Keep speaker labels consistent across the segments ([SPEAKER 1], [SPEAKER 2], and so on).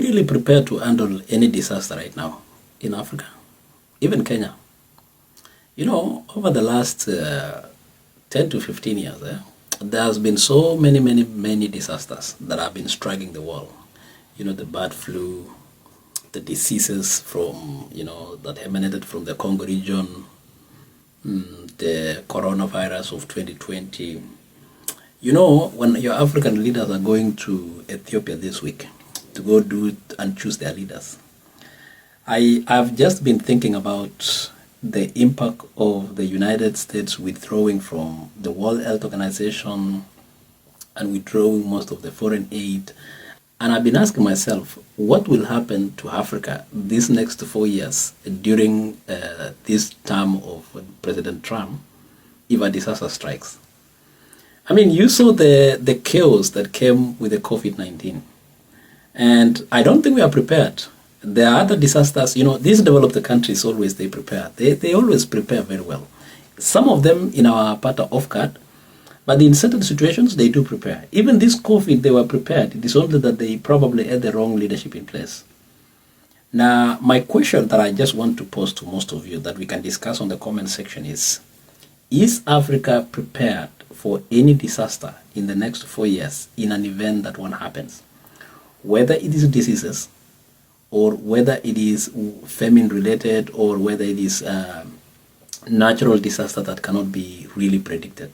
[SPEAKER 1] really prepared to handle any disaster right now in Africa, even Kenya? Over the last 10 to 15 years, there has been so many disasters that have been striking the world. The bird flu, the diseases from, that emanated from the Congo region, the coronavirus of 2020. When your African leaders are going to Ethiopia this week to go do it and choose their leaders, I've just been thinking about the impact of the United States withdrawing from the World Health Organization and withdrawing most of the foreign aid. And I've been asking myself, what will happen to Africa these next 4 years during this term of President Trump if a disaster strikes? I mean, you saw the chaos that came with the COVID-19. And I don't think we are prepared. There are other disasters. These developed countries always, they prepare. They always prepare very well. Some of them in our part are off guard, but in certain situations, they do prepare. Even this COVID, they were prepared. It is only that they probably had the wrong leadership in place. Now, my question that I just want to pose to most of you that we can discuss on the comment section is Africa prepared for any disaster in the next 4 years in an event that one happens? Whether it is diseases, or whether it is famine related, or whether it is natural disaster that cannot be really predicted.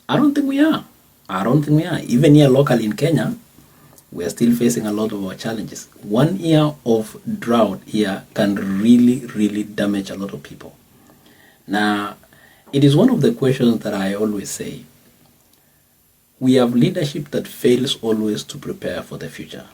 [SPEAKER 1] I don't think we are. Even here locally in Kenya, we are still facing a lot of our challenges. 1 year of drought here can really damage a lot of people. Now, it is one of the questions that I always say. We have leadership that fails always to prepare for the future.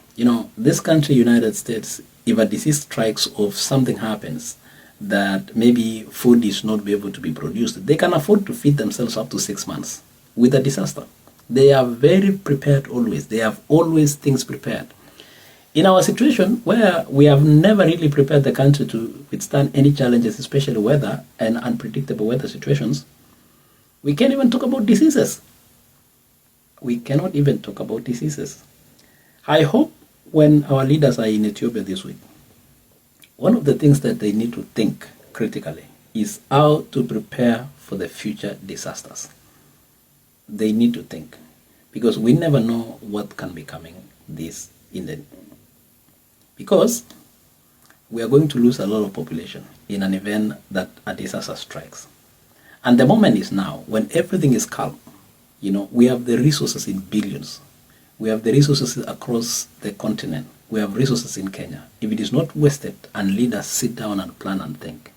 [SPEAKER 1] This country, United States, if a disease strikes or something happens that maybe food is not able to be produced, they can afford to feed themselves up to 6 months with a disaster. They are very prepared always. They have always things prepared. In our situation where we have never really prepared the country to withstand any challenges, especially weather and unpredictable weather situations, we can't even talk about diseases. We cannot even talk about diseases. I hope when our leaders are in Ethiopia this week, one of the things that they need to think critically is how to prepare for the future disasters. They need to think, because we never know what can be coming because we are going to lose a lot of population in an event that a disaster strikes. And the moment is now, when everything is calm. We have the resources in billions. We have the resources across the continent. We have resources in Kenya. If it is not wasted and leaders sit down and plan and think,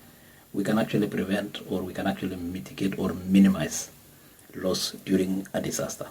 [SPEAKER 1] we can actually prevent, or we can actually mitigate or minimize loss during a disaster.